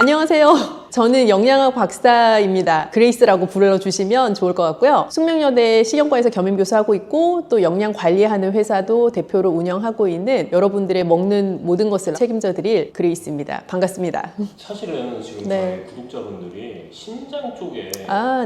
안녕하세요. 저는 영양학 박사입니다. 그레이스라고 불러주시면 좋을 것 같고요. 숙명여대 식영과에서 겸임교수하고 있고 또 영양 관리하는 회사도 대표로 운영하고 있는 여러분들의 먹는 모든 것을 책임져 드릴 그레이스입니다. 반갑습니다. 사실은 지금 네. 저희 구독자분들이 신장 쪽에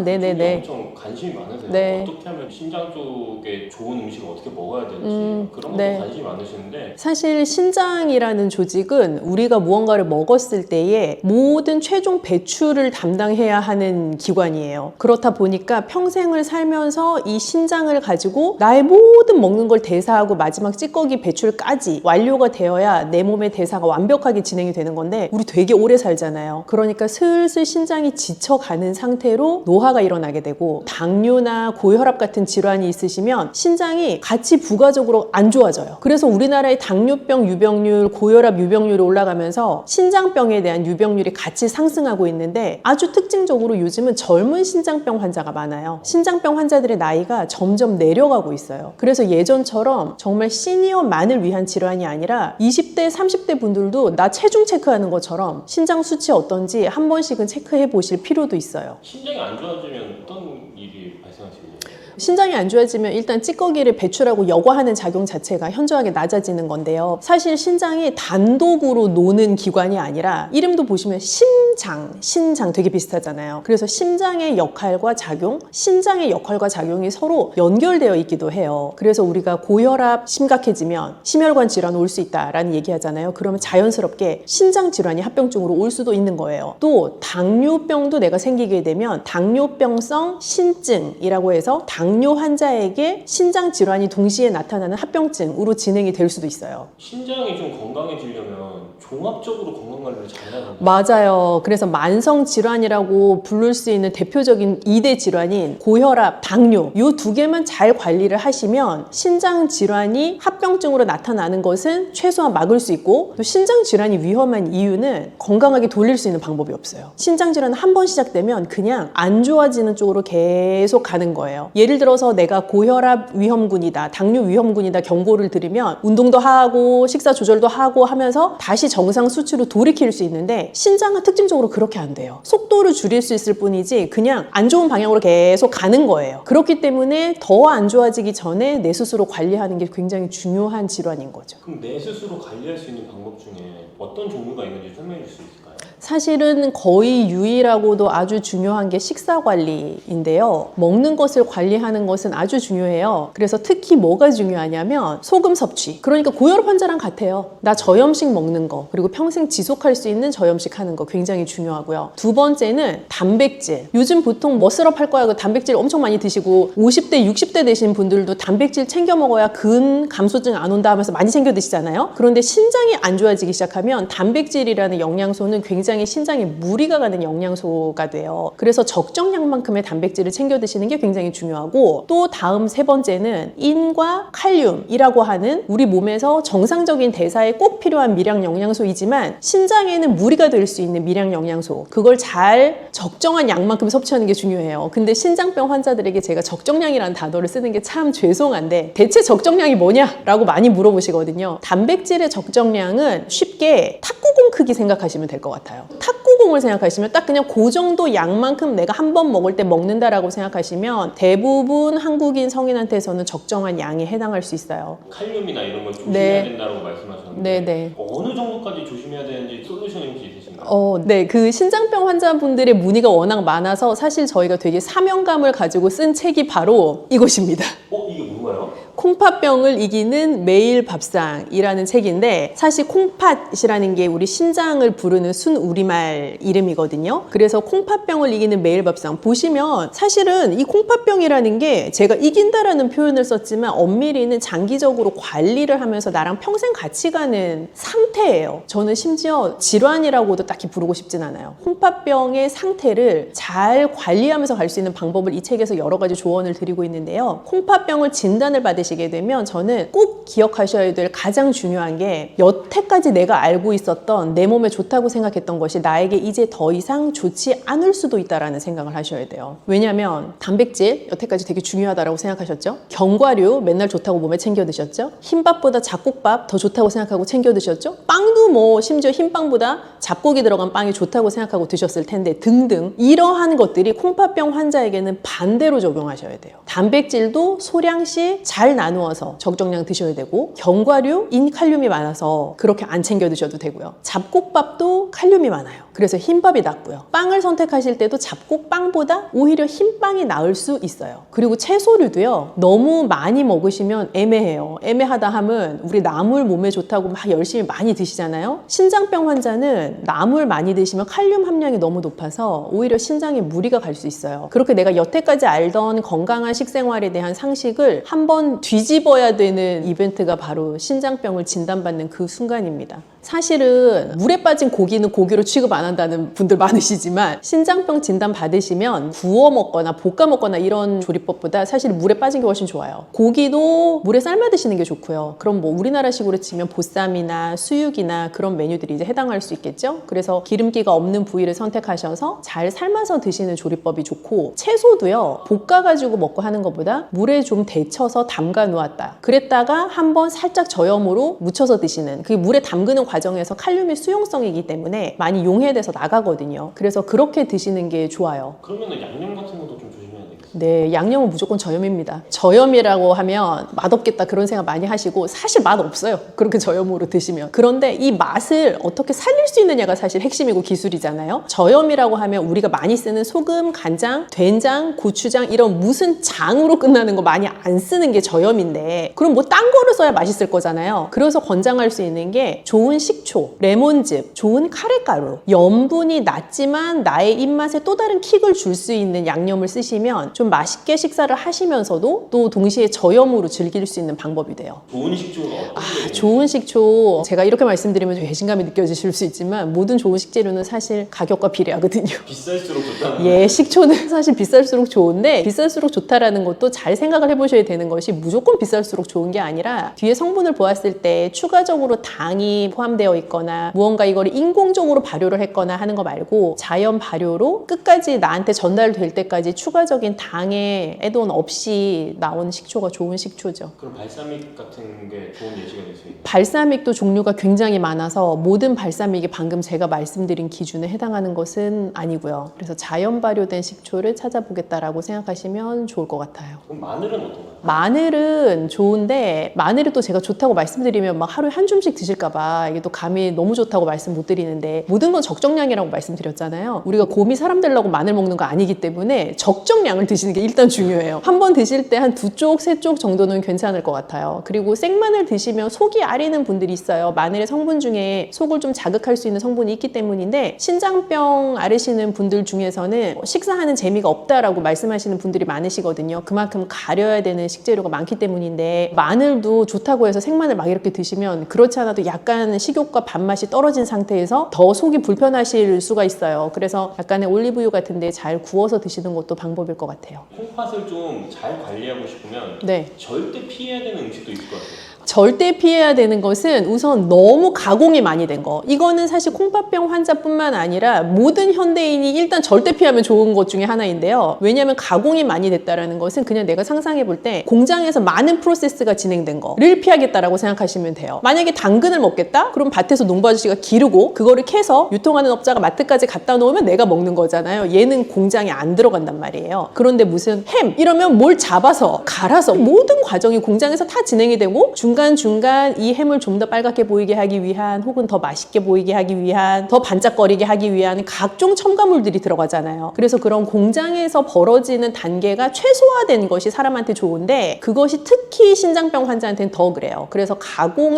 네네네. 엄청 관심이 많으세요. 네. 어떻게 하면 신장 쪽에 좋은 음식을 어떻게 먹어야 될지 그런 것도 네. 관심이 많으시는데 사실 신장이라는 조직은 우리가 무언가를 먹었을 때에 모든 최종 배출을 담당해야 하는 기관이에요. 그렇다 보니까 평생을 살면서 이 신장을 가지고 나의 모든 먹는 걸 대사하고 마지막 찌꺼기 배출까지 완료가 되어야 내 몸의 대사가 완벽하게 진행이 되는 건데 우리 되게 오래 살잖아요. 그러니까 슬슬 신장이 지쳐가는 상태로 노화가 일어나게 되고 당뇨나 고혈압 같은 질환이 있으시면 신장이 같이 부가적으로 안 좋아져요. 그래서 우리나라의 당뇨병 유병률, 고혈압 유병률이 올라가면서 신장병에 대한 유병률이 같이 상승하고 있는데 아주 특징적으로 요즘은 젊은 신장병 환자가 많아요. 신장병 환자들의 나이가 점점 내려가고 있어요. 그래서 예전처럼 정말 시니어만을 위한 질환이 아니라 20대, 30대 분들도 나 체중 체크하는 것처럼 신장 수치 어떤지 한 번씩은 체크해 보실 필요도 있어요. 신장이 안 좋아지면 어떤 일이 발생하시나요? 신장이 안 좋아지면 일단 찌꺼기를 배출하고 여과하는 작용 자체가 현저하게 낮아지는 건데요. 사실 신장이 단독으로 노는 기관이 아니라 이름도 보시면 신장 되게 비슷하잖아요. 그래서 심장의 역할과 작용, 신장의 역할과 작용이 서로 연결되어 있기도 해요. 그래서 우리가 고혈압 심각해지면 심혈관 질환 올 수 있다라는 얘기하잖아요. 그러면 자연스럽게 신장 질환이 합병증으로 올 수도 있는 거예요. 또 당뇨병도 내가 생기게 되면 당뇨병성 신증이라고 해서 당뇨 환자에게 신장 질환이 동시에 나타나는 합병증으로 진행이 될 수도 있어요. 신장이 좀 건강해지려면 종합적으로 건강관리를 잘해야 합니다. 맞아요. 그래서 만성 질환이라고 부를 수 있는 대표적인 2대 질환인 고혈압, 당뇨 이 두 개만 잘 관리를 하시면 신장 질환이 합병증으로 나타나는 것은 최소한 막을 수 있고 또 신장 질환이 위험한 이유는 건강하게 돌릴 수 있는 방법이 없어요. 신장 질환은 한 번 시작되면 그냥 안 좋아지는 쪽으로 계속 가는 거예요. 예를 들어서 내가 고혈압 위험군이다, 당뇨 위험군이다 경고를 들으면 운동도 하고 식사 조절도 하고 하면서 다시 정상 수치로 돌이킬 수 있는데 신장은 특징적으로 그렇게 안 돼요. 속도를 줄일 수 있을 뿐이지 그냥 안 좋은 방향으로 계속 가는 거예요. 그렇기 때문에 더 안 좋아지기 전에 내 스스로 관리하는 게 굉장히 중요한 질환인 거죠. 그럼 내 스스로 관리할 수 있는 방법 중에 어떤 종류가 있는지 설명해 줄 수 있을까요? 사실은 거의 유일하고도 아주 중요한 게 식사 관리인데요. 먹는 것을 관리하는 것은 아주 중요해요. 그래서 특히 뭐가 중요하냐면 소금 섭취. 그러니까 고혈압 환자랑 같아요. 나 저염식 먹는 거, 그리고 평생 지속할 수 있는 저염식 하는 거 굉장히 중요하고요. 두 번째는 단백질. 요즘 보통 머슬업 할 거야. 그 단백질 엄청 많이 드시고 50대, 60대 되신 분들도 단백질 챙겨 먹어야 근 감소증 안 온다 하면서 많이 챙겨 드시잖아요. 그런데 신장이 안 좋아지기 시작하면 단백질이라는 영양소는 굉장히 신장에 무리가 가는 영양소가 돼요. 그래서 적정량만큼의 단백질을 챙겨 드시는 게 굉장히 중요하고 또 다음 세 번째는 인과 칼륨이라고 하는 우리 몸에서 정상적인 대사에 꼭 필요한 미량 영양소이지만 신장에는 무리가 될 수 있는 미량 영양소 그걸 잘 적정한 양만큼 섭취하는 게 중요해요. 근데 신장병 환자들에게 제가 적정량이라는 단어를 쓰는 게 참 죄송한데 대체 적정량이 뭐냐라고 많이 물어보시거든요. 단백질의 적정량은 쉽게 탁구공 크기 생각하시면 될 것 같아요. 탁구공을 생각하시면 딱 그냥 그 정도 양만큼 내가 한 번 먹을 때 먹는다라고 생각하시면 대부분 한국인 성인한테서는 적정한 양에 해당할 수 있어야 칼륨이나 이런 걸 조심해야 된다고 말씀하셨는데 네네. 어느 정도까지 조심해야 되는지 솔루션이 혹시 있으신가요? 네, 그 신장병 환자분들의 문의가 워낙 많아서 사실 저희가 되게 사명감을 가지고 쓴 책이 바로 이것입니다. 이게 뭔가요? 콩팥병을 이기는 매일 밥상이라는 책인데 사실 콩팥이라는 게 우리 신장을 부르는 순우리말 이름이거든요. 그래서 콩팥병을 이기는 매일 밥상 보시면 사실은 이 콩팥병이라는 게 제가 이긴다라는 표현을 썼지만 엄밀히는 장기적으로 관리를 하면서 나랑 평생 같이 가는 상태예요. 저는 심지어 질환이라고도 딱히 부르고 싶진 않아요. 콩팥병의 상태를 잘 관리하면서 갈 수 있는 방법을 이 책에서 여러 가지 조언을 드리고 있는데요. 콩팥병을 진단을 받으시기 하시게 되면 저는 꼭 기억하셔야 될 가장 중요한 게 여태까지 내가 알고 있었던 내 몸에 좋다고 생각했던 것이 나에게 이제 더 이상 좋지 않을 수도 있다라는 생각을 하셔야 돼요. 왜냐하면 단백질 여태까지 되게 중요하다고 생각하셨죠? 견과류 맨날 좋다고 몸에 챙겨 드셨죠? 흰밥보다 잡곡밥 더 좋다고 생각하고 챙겨 드셨죠? 빵도 뭐 심지어 흰빵보다 잡곡이 들어간 빵이 좋다고 생각하고 드셨을 텐데 등등 이러한 것들이 콩팥병 환자에게는 반대로 적용하셔야 돼요. 단백질도 소량씩 잘 나누어서 적정량 드셔야 되고 견과류 인칼륨이 많아서 그렇게 안 챙겨 드셔도 되고요. 잡곡밥도 칼륨이 많아요. 그래서 흰밥이 낫고요. 빵을 선택하실 때도 잡곡빵보다 오히려 흰빵이 나을 수 있어요. 그리고 채소류도요. 너무 많이 먹으시면 애매해요. 애매하다 함은 우리 나물 몸에 좋다고 막 열심히 많이 드시잖아요. 신장병 환자는 나물 많이 드시면 칼륨 함량이 너무 높아서 오히려 신장에 무리가 갈 수 있어요. 그렇게 내가 여태까지 알던 건강한 식생활에 대한 상식을 한번 뒤집어야 되는 이벤트가 바로 신장병을 진단받는 그 순간입니다. 사실은 물에 빠진 고기는 고기로 취급 안 한다는 분들 많으시지만 신장병 진단 받으시면 구워 먹거나 볶아 먹거나 이런 조리법보다 사실 물에 빠진 게 훨씬 좋아요. 고기도 물에 삶아 드시는 게 좋고요. 그럼 뭐 우리나라식으로 치면 보쌈이나 수육이나 그런 메뉴들이 이제 해당할 수 있겠죠. 그래서 기름기가 없는 부위를 선택하셔서 잘 삶아서 드시는 조리법이 좋고 채소도요. 볶아가지고 먹고 하는 것보다 물에 좀 데쳐서 담가 놓았다. 그랬다가 한번 살짝 저염으로 묻혀서 드시는 그 물에 담그는 과정에서 칼륨의 수용성이기 때문에 많이 용해돼서 나가거든요. 그래서 그렇게 드시는 게 좋아요. 그러면은 양념 같은 것도 좀 조심해야 되겠어요. 네, 양념은 무조건 저염입니다. 저염이라고 하면 맛없겠다 그런 생각 많이 하시고 사실 맛 없어요. 그렇게 저염으로 드시면. 그런데 이 맛을 어떻게 살릴 수 있느냐가 사실 핵심이고 기술이잖아요. 저염이라고 하면 우리가 많이 쓰는 소금, 간장, 된장, 고추장 이런 무슨 장으로 끝나는 거 많이 안 쓰는 게 저염인데 그럼 뭐 딴 거를 써야 맛있을 거잖아요. 그래서 권장할 수 있는 게 좋은 식초, 레몬즙, 좋은 카레가루, 염분이 낮지만 나의 입맛에 또 다른 킥을 줄 수 있는 양념을 쓰시면 좀 맛있게 식사를 하시면서도 또 동시에 저염으로 즐길 수 있는 방법이 돼요. 좋은 식초가 어떤 게 좋은 식초, 제가 이렇게 말씀드리면 좀 배신감이 느껴지실 수 있지만 모든 좋은 식재료는 사실 가격과 비례하거든요. 비쌀수록 좋다는 예, 식초는 사실 비쌀수록 좋은데 비쌀수록 좋다라는 것도 잘 생각을 해보셔야 되는 것이 무조건 비쌀수록 좋은 게 아니라 뒤에 성분을 보았을 때 추가적으로 당이 포함되어 있거나 무언가 이거를 인공적으로 발효를 했거나 하는 거 말고 자연 발효로 끝까지 나한테 전달될 때까지 추가적인 당의 애돈 없이 나온 식초가 좋은 식초죠. 그럼 발사믹 같은 게 좋은 예시가 될 수 있나요? 발사믹도 종류가 굉장히 많아서 모든 발사믹이 방금 제가 말씀드린 기준에 해당하는 것은 아니고요. 그래서 자연 발효된 식초를 찾아보겠다라고 생각하시면 좋을 것 같아요. 그럼 마늘은 어떤가요? 마늘은 좋은데 마늘이 또 제가 좋다고 말씀드리면 막 하루에 한 줌씩 드실까 봐 이게 또 감이 너무 좋다고 말씀 못 드리는데 모든 건 적정량이라고 말씀드렸잖아요. 우리가 곰이 사람 되려고 마늘 먹는 거 아니기 때문에 적정량을 드시는 게 일단 중요해요. 한 번 드실 때 한 2쪽, 3쪽 정도는 괜찮을 것 같아요. 그리고 생마늘 드시면 속이 아리는 분들이 있어요. 마늘의 성분 중에 속을 좀 자극할 수 있는 성분이 있기 때문인데 신장병 앓으시는 분들 중에서는 식사하는 재미가 없다라고 말씀하시는 분들이 많으시거든요. 그만큼 가려야 되는 식재료가 많기 때문인데 마늘도 좋다고 해서 생마늘 막 이렇게 드시면 그렇지 않아도 약간 식욕과 밥맛이 떨어진 상태에서 더 속이 불편하실 수가 있어요. 그래서 약간의 올리브유 같은 데 잘 구워서 드시는 것도 방법일 것 같아요. 콩팥을 좀 잘 관리하고 싶으면 네. 절대 피해야 되는 음식도 있을 것 같아요. 절대 피해야 되는 것은 우선 너무 가공이 많이 된 거. 이거는 사실 콩팥병 환자뿐만 아니라 모든 현대인이 일단 절대 피하면 좋은 것 중에 하나인데요. 왜냐하면 가공이 많이 됐다는 것은 그냥 내가 상상해 볼 때 공장에서 많은 프로세스가 진행된 거를 피하겠다라고 생각하시면 돼요. 만약에 당근을 먹겠다? 그럼 밭에서 농부 아저씨가 기르고 그거를 캐서 유통하는 업자가 마트까지 갖다 놓으면 내가 먹는 거잖아요. 얘는 공장에 안 들어간단 말이에요. 그런데 무슨 햄 이러면 뭘 잡아서 갈아서 모든 과정이 공장에서 다 진행이 되고 중간중간 이 햄을 좀 더 빨갛게 보이게 하기 위한 혹은 더 맛있게 보이게 하기 위한 더 반짝거리게 하기 위한 각종 첨가물들이 들어가잖아요. 그래서 그런 공장에서 벌어지는 단계가 최소화된 것이 사람한테 좋은데 그것이 특히 신장병 환자한테는 더 그래요. 그래서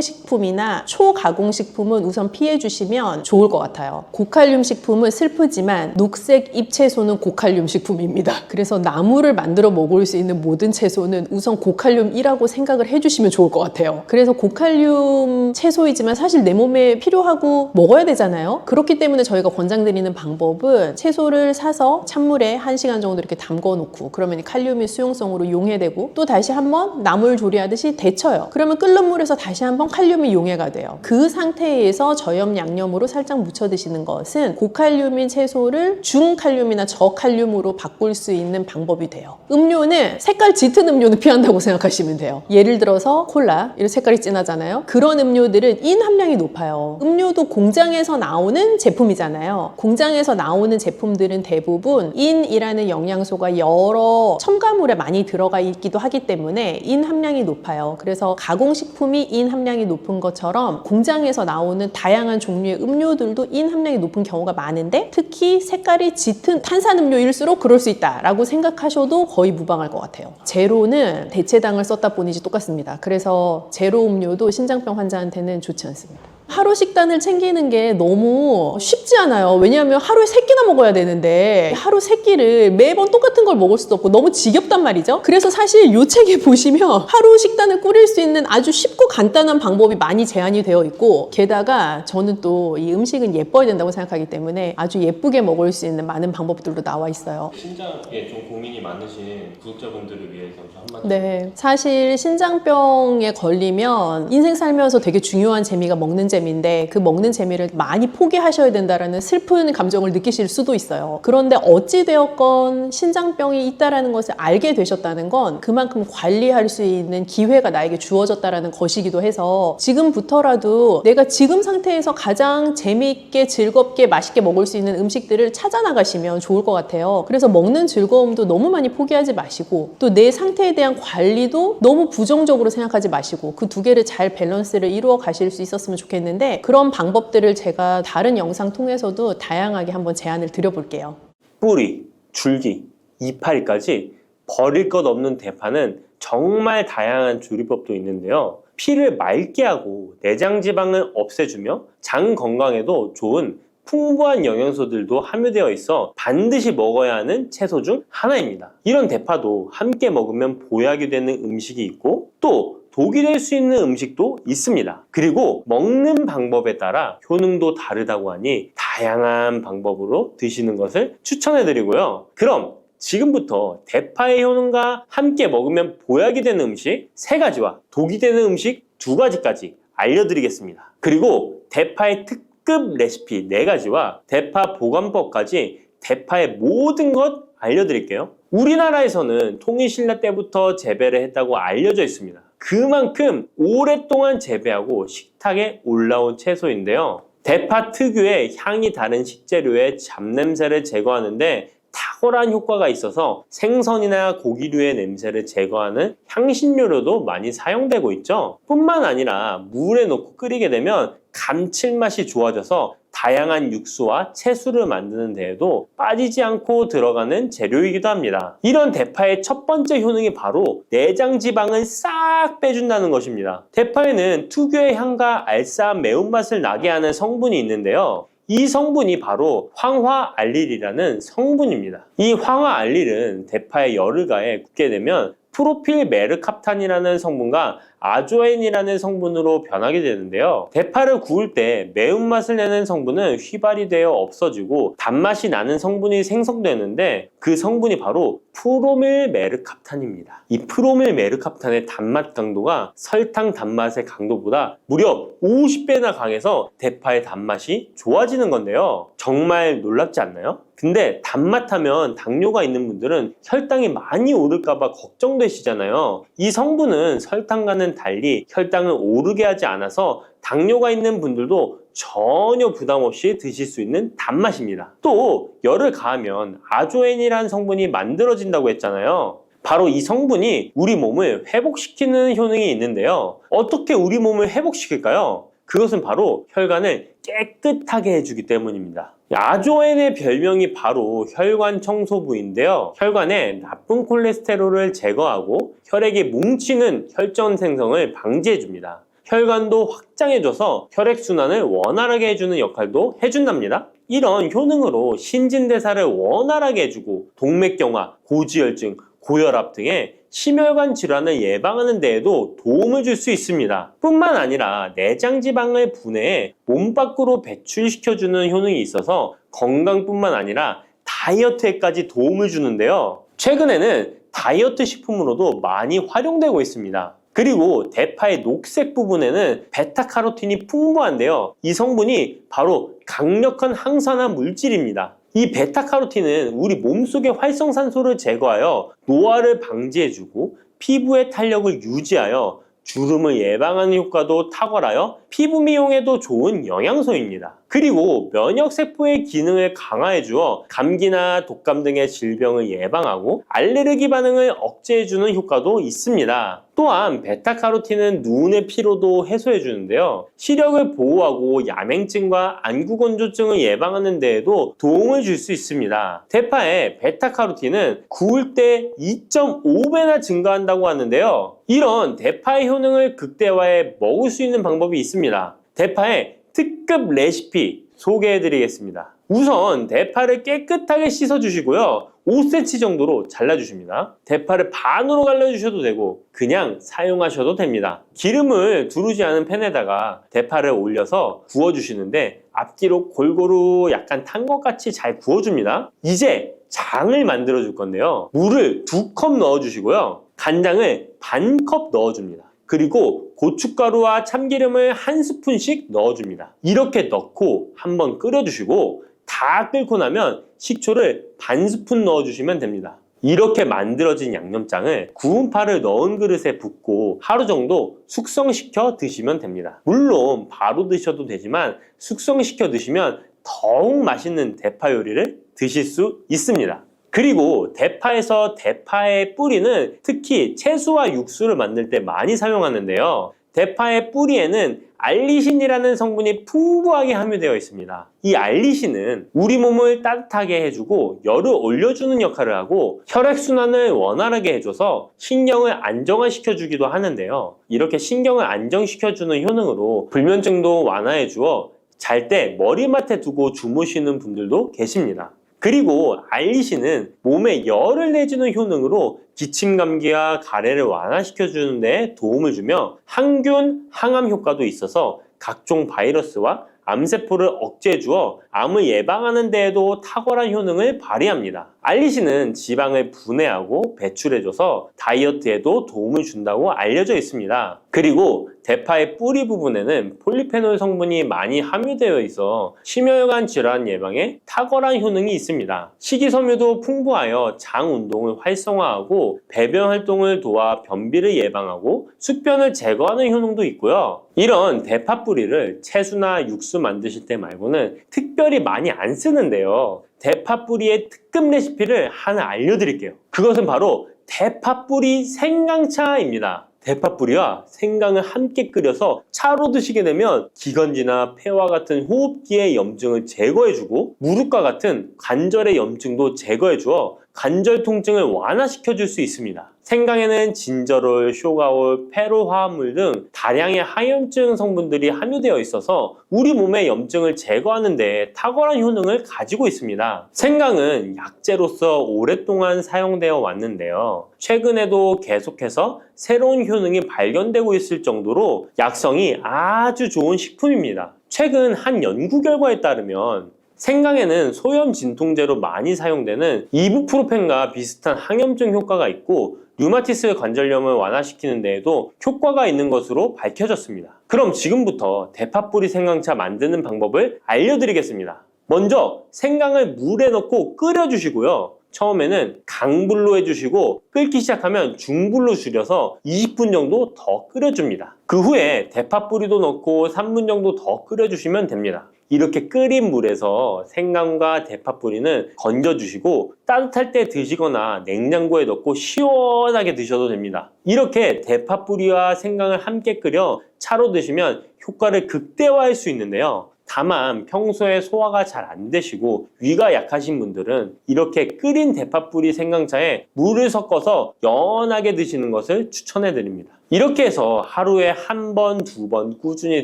가공식품이나 초가공식품은 우선 피해 주시면 좋을 것 같아요. 고칼륨 식품은 슬프지만 녹색 잎채소는 고칼륨 식품입니다. 그래서 나물을 만들어 먹을 수 있는 모든 채소는 우선 고칼륨이라고 생각을 해주시면 좋을 것 같아요. 돼요. 그래서 고칼륨 채소이지만 사실 내 몸에 필요하고 먹어야 되잖아요. 그렇기 때문에 저희가 권장드리는 방법은 채소를 사서 찬물에 1시간 정도 이렇게 담궈 놓고 그러면 이 칼륨이 수용성으로 용해되고 또 다시 한번 나물 조리하듯이 데쳐요. 그러면 끓는 물에서 다시 한번 칼륨이 용해가 돼요. 그 상태에서 저염 양념으로 살짝 무쳐 드시는 것은 고칼륨인 채소를 중칼륨이나 저칼륨으로 바꿀 수 있는 방법이 돼요. 음료는 색깔 짙은 음료는 피한다고 생각하시면 돼요. 예를 들어서 콜라, 이런 색깔이 진하잖아요. 그런 음료들은 인 함량이 높아요. 음료도 공장에서 나오는 제품이잖아요. 공장에서 나오는 제품들은 대부분 인이라는 영양소가 여러 첨가물에 많이 들어가 있기도 하기 때문에 인 함량이 높아요. 그래서 가공식품이 인 함량이 높은 것처럼 공장에서 나오는 다양한 종류의 음료들도 인 함량이 높은 경우가 많은데 특히 색깔이 짙은 탄산음료일수록 그럴 수 있다라고 생각하셔도 거의 무방할 것 같아요. 제로는 대체당을 썼다 뿐이지 똑같습니다. 그래서 제로 음료도 신장병 환자한테는 좋지 않습니다. 하루 식단을 챙기는 게 너무 쉽지 않아요. 왜냐하면 하루에 3끼나 먹어야 되는데 하루 3끼를 매번 똑같은 걸 먹을 수도 없고 너무 지겹단 말이죠. 그래서 사실 이 책에 보시면 하루 식단을 꾸릴 수 있는 아주 쉽고 간단한 방법이 많이 제한이 되어 있고 게다가 저는 또 이 음식은 예뻐야 된다고 생각하기 때문에 아주 예쁘게 먹을 수 있는 많은 방법들도 나와 있어요. 신장에 좀 고민이 많으신 구독자분들을 위해서 좀 한마디. 네, 사실 신장병에 걸리면 인생 살면서 되게 중요한 재미가 먹는 재미인데 그 먹는 재미를 많이 포기하셔야 된다라는 슬픈 감정을 느끼실 수도 있어요. 그런데 어찌되었건 신장병이 있다라는 것을 알게 되셨다는 건 그만큼 관리할 수 있는 기회가 나에게 주어졌다라는 것이기도 해서 지금부터라도 내가 지금 상태에서 가장 재미있게 즐겁게 맛있게 먹을 수 있는 음식들을 찾아 나가시면 좋을 것 같아요. 그래서 먹는 즐거움도 너무 많이 포기하지 마시고 또 내 상태에 대한 관리도 너무 부정적으로 생각하지 마시고 그 두 개를 잘 밸런스를 이루어 가실 수 있었으면 좋겠는데 그런 방법들을 제가 다른 영상 통해서도 다양하게 한번 제안을 드려볼게요. 뿌리, 줄기, 이파리까지 버릴 것 없는 대파는 정말 다양한 조리법도 있는데요. 피를 맑게 하고 내장 지방을 없애주며 장 건강에도 좋은 풍부한 영양소들도 함유되어 있어 반드시 먹어야 하는 채소 중 하나입니다. 이런 대파도 함께 먹으면 보약이 되는 음식이 있고 또 독이 될 수 있는 음식도 있습니다. 그리고 먹는 방법에 따라 효능도 다르다고 하니 다양한 방법으로 드시는 것을 추천해 드리고요. 그럼 지금부터 대파의 효능과 함께 먹으면 보약이 되는 음식 3가지와 독이 되는 음식 2가지까지 알려드리겠습니다. 그리고 대파의 특급 레시피 4가지와 대파 보관법까지 대파의 모든 것 알려드릴게요. 우리나라에서는 통일신라 때부터 재배를 했다고 알려져 있습니다. 그만큼 오랫동안 재배하고 식탁에 올라온 채소인데요. 대파 특유의 향이 다른 식재료의 잡냄새를 제거하는데 탁월한 효과가 있어서 생선이나 고기류의 냄새를 제거하는 향신료로도 많이 사용되고 있죠. 뿐만 아니라 물에 넣고 끓이게 되면 감칠맛이 좋아져서 다양한 육수와 채소를 만드는 데에도 빠지지 않고 들어가는 재료이기도 합니다. 이런 대파의 첫 번째 효능이 바로 내장 지방을 싹 빼준다는 것입니다. 대파에는 특유의 향과 알싸한 매운맛을 나게 하는 성분이 있는데요. 이 성분이 바로 황화알릴이라는 성분입니다. 이 황화알릴은 대파에 열을 가해 굽게 되면 프로필메르캅탄이라는 성분과 아조엔이라는 성분으로 변하게 되는데요. 대파를 구울 때 매운맛을 내는 성분은 휘발이 되어 없어지고 단맛이 나는 성분이 생성되는데 그 성분이 바로 프로밀메르캅탄입니다. 이 프로밀메르캅탄의 단맛 강도가 설탕 단맛의 강도보다 무려 50배나 강해서 대파의 단맛이 좋아지는 건데요. 정말 놀랍지 않나요? 근데 단맛 하면 당뇨가 있는 분들은 혈당이 많이 오를까봐 걱정되시잖아요. 이 성분은 설탕과는 달리 혈당을 오르게 하지 않아서 당뇨가 있는 분들도 전혀 부담 없이 드실 수 있는 단맛입니다. 또 열을 가하면 아조엔이라는 성분이 만들어진다고 했잖아요. 바로 이 성분이 우리 몸을 회복시키는 효능이 있는데요. 어떻게 우리 몸을 회복시킬까요? 그것은 바로 혈관을 깨끗하게 해주기 때문입니다. 아조엔의 별명이 바로 혈관 청소부인데요. 혈관에 나쁜 콜레스테롤을 제거하고 혈액이 뭉치는 혈전 생성을 방지해줍니다. 혈관도 확장해줘서 혈액순환을 원활하게 해주는 역할도 해준답니다. 이런 효능으로 신진대사를 원활하게 해주고 동맥경화, 고지혈증, 고혈압 등의 심혈관 질환을 예방하는 데에도 도움을 줄 수 있습니다. 뿐만 아니라 내장 지방을 분해해 몸 밖으로 배출시켜주는 효능이 있어서 건강뿐만 아니라 다이어트에까지 도움을 주는데요. 최근에는 다이어트 식품으로도 많이 활용되고 있습니다. 그리고 대파의 녹색 부분에는 베타카로틴이 풍부한데요. 이 성분이 바로 강력한 항산화 물질입니다. 이 베타카로틴은 우리 몸속의 활성산소를 제거하여 노화를 방지해주고 피부의 탄력을 유지하여 주름을 예방하는 효과도 탁월하여 피부 미용에도 좋은 영양소입니다. 그리고 면역세포의 기능을 강화해주어 감기나 독감 등의 질병을 예방하고 알레르기 반응을 억제해주는 효과도 있습니다. 또한 베타카로틴은 눈의 피로도 해소해주는데요. 시력을 보호하고 야맹증과 안구건조증을 예방하는 데에도 도움을 줄 수 있습니다. 대파의 베타카로틴은 구울 때 2.5배나 증가한다고 하는데요. 이런 대파의 효능을 극대화해 먹을 수 있는 방법이 있습니다. 대파의 특급 레시피 소개해드리겠습니다. 우선 대파를 깨끗하게 씻어주시고요. 5cm 정도로 잘라주십니다. 대파를 반으로 갈라주셔도 되고 그냥 사용하셔도 됩니다. 기름을 두르지 않은 팬에다가 대파를 올려서 구워주시는데 앞뒤로 골고루 약간 탄 것 같이 잘 구워줍니다. 이제 장을 만들어 줄 건데요. 물을 2컵 넣어주시고요. 간장을 반 컵 넣어줍니다. 그리고 고춧가루와 참기름을 1스푼씩 넣어줍니다. 이렇게 넣고 한번 끓여주시고 다 끓고 나면 식초를 반 스푼 넣어주시면 됩니다. 이렇게 만들어진 양념장을 구운 파를 넣은 그릇에 붓고 하루 정도 숙성시켜 드시면 됩니다. 물론 바로 드셔도 되지만 숙성시켜 드시면 더욱 맛있는 대파 요리를 드실 수 있습니다. 그리고 대파에서 대파의 뿌리는 특히 채소와 육수를 만들 때 많이 사용하는데요. 대파의 뿌리에는 알리신이라는 성분이 풍부하게 함유되어 있습니다. 이 알리신은 우리 몸을 따뜻하게 해주고 열을 올려주는 역할을 하고 혈액순환을 원활하게 해줘서 신경을 안정화시켜주기도 하는데요. 이렇게 신경을 안정시켜주는 효능으로 불면증도 완화해주어 잘 때 머리맡에 두고 주무시는 분들도 계십니다. 그리고 알리신은 몸에 열을 내주는 효능으로 기침 감기와 가래를 완화시켜주는 데 도움을 주며 항균, 항암 효과도 있어서 각종 바이러스와 암세포를 억제해주어 암을 예방하는 데에도 탁월한 효능을 발휘합니다. 알리신은 지방을 분해하고 배출해줘서 다이어트에도 도움을 준다고 알려져 있습니다. 그리고 대파의 뿌리 부분에는 폴리페놀 성분이 많이 함유되어 있어 심혈관 질환 예방에 탁월한 효능이 있습니다. 식이섬유도 풍부하여 장 운동을 활성화하고 배변 활동을 도와 변비를 예방하고 숙변을 제거하는 효능도 있고요. 이런 대파 뿌리를 채소나 육수 만드실 때 말고는 특별히 많이 안 쓰는데요. 대파 뿌리의 특급 레시피를 하나 알려드릴게요. 그것은 바로 대파 뿌리 생강차입니다. 대파 뿌리와 생강을 함께 끓여서 차로 드시게 되면 기관지나 폐와 같은 호흡기의 염증을 제거해주고 무릎과 같은 관절의 염증도 제거해주어 관절 통증을 완화시켜줄 수 있습니다. 생강에는 진저롤, 쇼가올, 페로 화합물 등 다량의 항염증 성분들이 함유되어 있어서 우리 몸의 염증을 제거하는 데 탁월한 효능을 가지고 있습니다. 생강은 약재로서 오랫동안 사용되어 왔는데요. 최근에도 계속해서 새로운 효능이 발견되고 있을 정도로 약성이 아주 좋은 식품입니다. 최근 한 연구 결과에 따르면 생강에는 소염 진통제로 많이 사용되는 이부프로펜과 비슷한 항염증 효과가 있고 류마티스 관절염을 완화시키는 데에도 효과가 있는 것으로 밝혀졌습니다. 그럼 지금부터 대파뿌리 생강차 만드는 방법을 알려드리겠습니다. 먼저 생강을 물에 넣고 끓여주시고요. 처음에는 강불로 해주시고 끓기 시작하면 중불로 줄여서 20분 정도 더 끓여줍니다. 그 후에 대파뿌리도 넣고 3분 정도 더 끓여주시면 됩니다. 이렇게 끓인 물에서 생강과 대파뿌리는 건져주시고 따뜻할 때 드시거나 냉장고에 넣고 시원하게 드셔도 됩니다. 이렇게 대파뿌리와 생강을 함께 끓여 차로 드시면 효과를 극대화할 수 있는데요. 다만 평소에 소화가 잘 안 되시고 위가 약하신 분들은 이렇게 끓인 대파뿌리 생강차에 물을 섞어서 연하게 드시는 것을 추천해 드립니다. 이렇게 해서 하루에 1번, 2번 꾸준히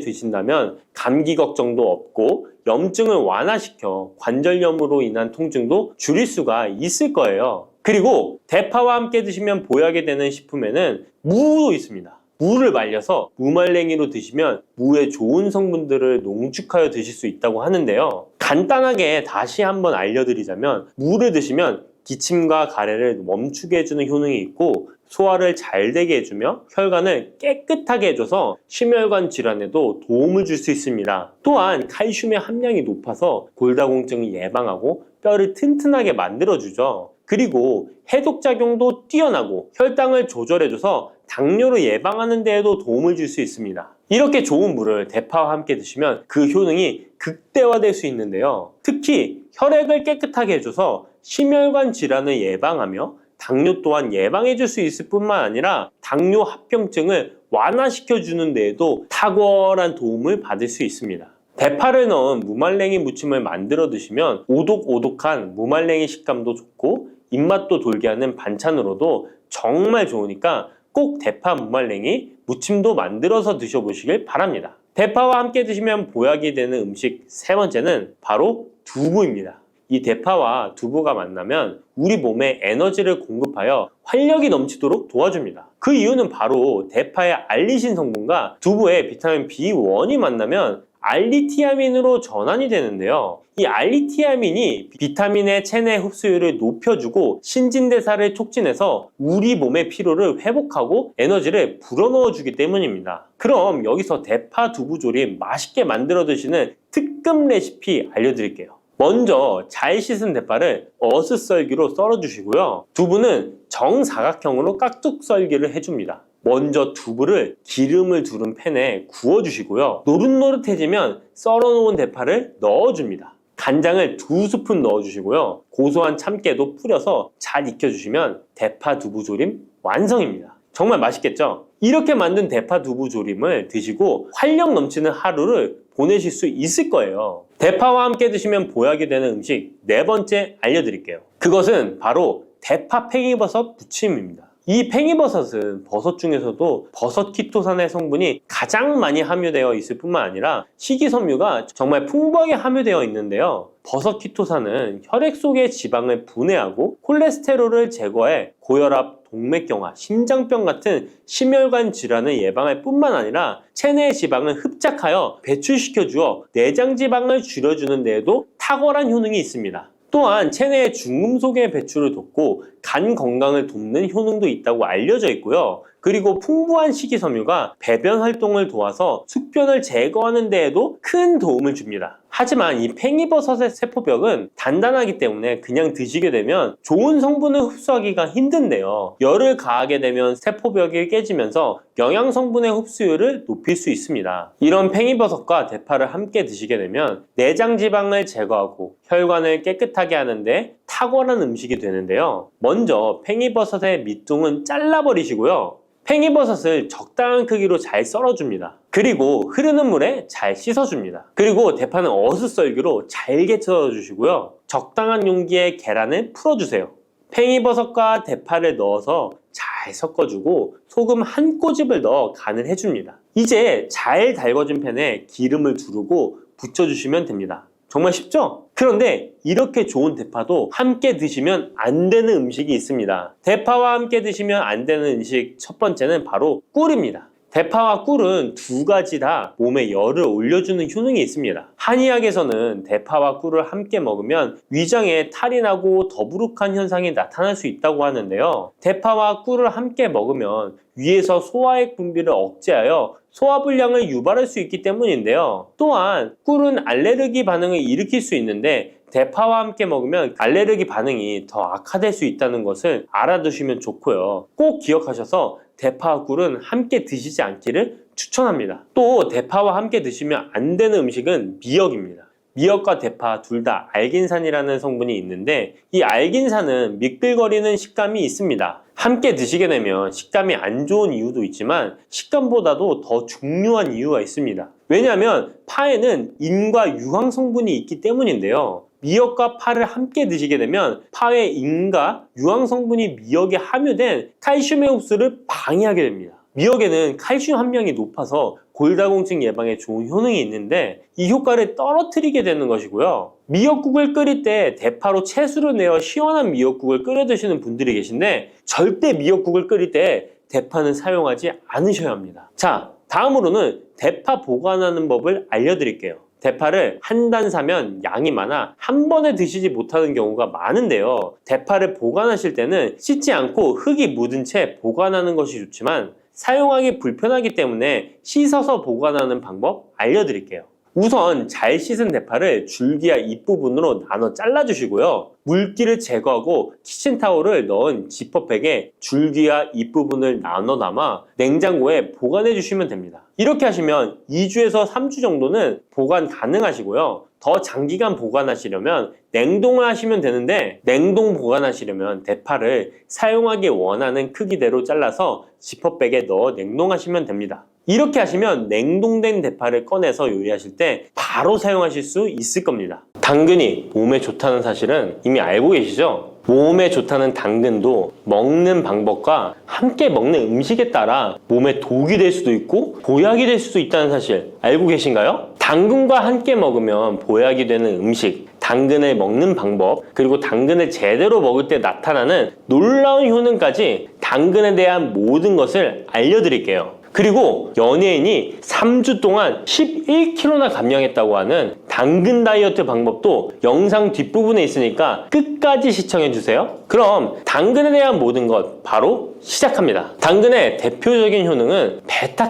드신다면 감기 걱정도 없고 염증을 완화시켜 관절염으로 인한 통증도 줄일 수가 있을 거예요. 그리고 대파와 함께 드시면 보약이 되는 식품에는 무도 있습니다. 무를 말려서 무말랭이로 드시면 무의 좋은 성분들을 농축하여 드실 수 있다고 하는데요. 간단하게 다시 한번 알려드리자면 무를 드시면 기침과 가래를 멈추게 해주는 효능이 있고 소화를 잘 되게 해주며 혈관을 깨끗하게 해줘서 심혈관 질환에도 도움을 줄 수 있습니다. 또한 칼슘의 함량이 높아서 골다공증을 예방하고 뼈를 튼튼하게 만들어주죠. 그리고 해독작용도 뛰어나고 혈당을 조절해줘서 당뇨를 예방하는 데에도 도움을 줄 수 있습니다. 이렇게 좋은 물을 대파와 함께 드시면 그 효능이 극대화될 수 있는데요. 특히 혈액을 깨끗하게 해줘서 심혈관 질환을 예방하며 당뇨 또한 예방해줄 수 있을 뿐만 아니라 당뇨 합병증을 완화시켜주는 데에도 탁월한 도움을 받을 수 있습니다. 대파를 넣은 무말랭이 무침을 만들어 드시면 오독오독한 무말랭이 식감도 좋고 입맛도 돌게 하는 반찬으로도 정말 좋으니까 꼭 대파 무말랭이 무침도 만들어서 드셔보시길 바랍니다. 대파와 함께 드시면 보약이 되는 음식 세 번째는 바로 두부입니다. 이 대파와 두부가 만나면 우리 몸에 에너지를 공급하여 활력이 넘치도록 도와줍니다. 그 이유는 바로 대파의 알리신 성분과 두부의 비타민 B1이 만나면 알리티아민으로 전환이 되는데요. 이 알리티아민이 비타민의 체내 흡수율을 높여주고 신진대사를 촉진해서 우리 몸의 피로를 회복하고 에너지를 불어넣어주기 때문입니다. 그럼 여기서 대파 두부조림 맛있게 만들어 드시는 특급 레시피 알려드릴게요. 먼저 잘 씻은 대파를 어슷썰기로 썰어주시고요. 두부는 정사각형으로 깍둑 썰기를 해줍니다. 먼저 두부를 기름을 두른 팬에 구워주시고요. 노릇노릇해지면 썰어놓은 대파를 넣어줍니다. 간장을 2스푼 넣어주시고요. 고소한 참깨도 뿌려서 잘 익혀주시면 대파 두부조림 완성입니다. 정말 맛있겠죠? 이렇게 만든 대파 두부조림을 드시고 활력 넘치는 하루를 보내실 수 있을 거예요. 대파와 함께 드시면 보약이 되는 음식 네 번째 알려드릴게요. 그것은 바로 대파 팽이버섯 부침입니다. 이 팽이버섯은 버섯 중에서도 버섯 키토산의 성분이 가장 많이 함유되어 있을 뿐만 아니라 식이섬유가 정말 풍부하게 함유되어 있는데요. 버섯 키토산은 혈액 속의 지방을 분해하고 콜레스테롤을 제거해 고혈압, 동맥경화, 심장병 같은 심혈관 질환을 예방할 뿐만 아니라 체내의 지방을 흡착하여 배출시켜 주어 내장 지방을 줄여주는 데에도 탁월한 효능이 있습니다. 또한 체내의 중금속의 배출을 돕고 간 건강을 돕는 효능도 있다고 알려져 있고요. 그리고 풍부한 식이섬유가 배변 활동을 도와서 숙변을 제거하는 데에도 큰 도움을 줍니다. 하지만 이 팽이버섯의 세포벽은 단단하기 때문에 그냥 드시게 되면 좋은 성분을 흡수하기가 힘든데요. 열을 가하게 되면 세포벽이 깨지면서 영양 성분의 흡수율을 높일 수 있습니다. 이런 팽이버섯과 대파를 함께 드시게 되면 내장 지방을 제거하고 혈관을 깨끗하게 하는데 탁월한 음식이 되는데요. 먼저 팽이버섯의 밑둥은 잘라버리시고요. 팽이버섯을 적당한 크기로 잘 썰어줍니다. 그리고 흐르는 물에 잘 씻어줍니다. 그리고 대파는 어슷썰기로 잘게 썰어주시고요. 적당한 용기에 계란을 풀어주세요. 팽이버섯과 대파를 넣어서 잘 섞어주고 소금 한 꼬집을 넣어 간을 해줍니다. 이제 잘 달궈진 팬에 기름을 두르고 붙여주시면 됩니다. 정말 쉽죠? 그런데 이렇게 좋은 대파도 함께 드시면 안 되는 음식이 있습니다. 대파와 함께 드시면 안 되는 음식 첫 번째는 바로 꿀입니다. 대파와 꿀은 두 가지 다 몸에 열을 올려주는 효능이 있습니다. 한의학에서는 대파와 꿀을 함께 먹으면 위장에 탈이 나고 더부룩한 현상이 나타날 수 있다고 하는데요. 대파와 꿀을 함께 먹으면 위에서 소화액 분비를 억제하여 소화불량을 유발할 수 있기 때문인데요. 또한 꿀은 알레르기 반응을 일으킬 수 있는데 대파와 함께 먹으면 알레르기 반응이 더 악화될 수 있다는 것을 알아두시면 좋고요. 꼭 기억하셔서 대파와 꿀은 함께 드시지 않기를 추천합니다. 또 대파와 함께 드시면 안 되는 음식은 미역입니다. 미역과 대파 둘 다 알긴산이라는 성분이 있는데 이 알긴산은 미끌거리는 식감이 있습니다. 함께 드시게 되면 식감이 안 좋은 이유도 있지만 식감보다도 더 중요한 이유가 있습니다. 왜냐하면 파에는 인과 유황 성분이 있기 때문인데요. 미역과 파를 함께 드시게 되면 파의 인과 유황 성분이 미역에 함유된 칼슘의 흡수를 방해하게 됩니다. 미역에는 칼슘 함량이 높아서 골다공증 예방에 좋은 효능이 있는데 이 효과를 떨어뜨리게 되는 것이고요. 미역국을 끓일 때 대파로 채수를 내어 시원한 미역국을 끓여 드시는 분들이 계신데 절대 미역국을 끓일 때 대파는 사용하지 않으셔야 합니다. 자, 다음으로는 대파 보관하는 법을 알려드릴게요. 대파를 한 단 사면 양이 많아 한 번에 드시지 못하는 경우가 많은데요. 대파를 보관하실 때는 씻지 않고 흙이 묻은 채 보관하는 것이 좋지만 사용하기 불편하기 때문에 씻어서 보관하는 방법 알려드릴게요. 우선 잘 씻은 대파를 줄기와 잎부분으로 나눠 잘라주시고요. 물기를 제거하고 키친타올을 넣은 지퍼백에 줄기와 잎부분을 나눠 담아 냉장고에 보관해 주시면 됩니다. 이렇게 하시면 2주에서 3주 정도는 보관 가능하시고요. 더 장기간 보관하시려면 냉동을 하시면 되는데 냉동 보관하시려면 대파를 사용하기 원하는 크기대로 잘라서 지퍼백에 넣어 냉동하시면 됩니다. 이렇게 하시면 냉동된 대파를 꺼내서 요리하실 때 바로 사용하실 수 있을 겁니다. 당근이 몸에 좋다는 사실은 이미 알고 계시죠? 몸에 좋다는 당근도 먹는 방법과 함께 먹는 음식에 따라 몸에 독이 될 수도 있고 보약이 될 수도 있다는 사실 알고 계신가요? 당근과 함께 먹으면 보약이 되는 음식, 당근을 먹는 방법, 그리고 당근을 제대로 먹을 때 나타나는 놀라운 효능까지 당근에 대한 모든 것을 알려드릴게요. 그리고 연예인이 3주 동안 11kg나 감량했다고 하는 당근 다이어트 방법도 영상 뒷부분에 있으니까 끝까지 시청해주세요. 그럼 당근에 대한 모든 것 바로 시작합니다. 당근의 대표적인 효능은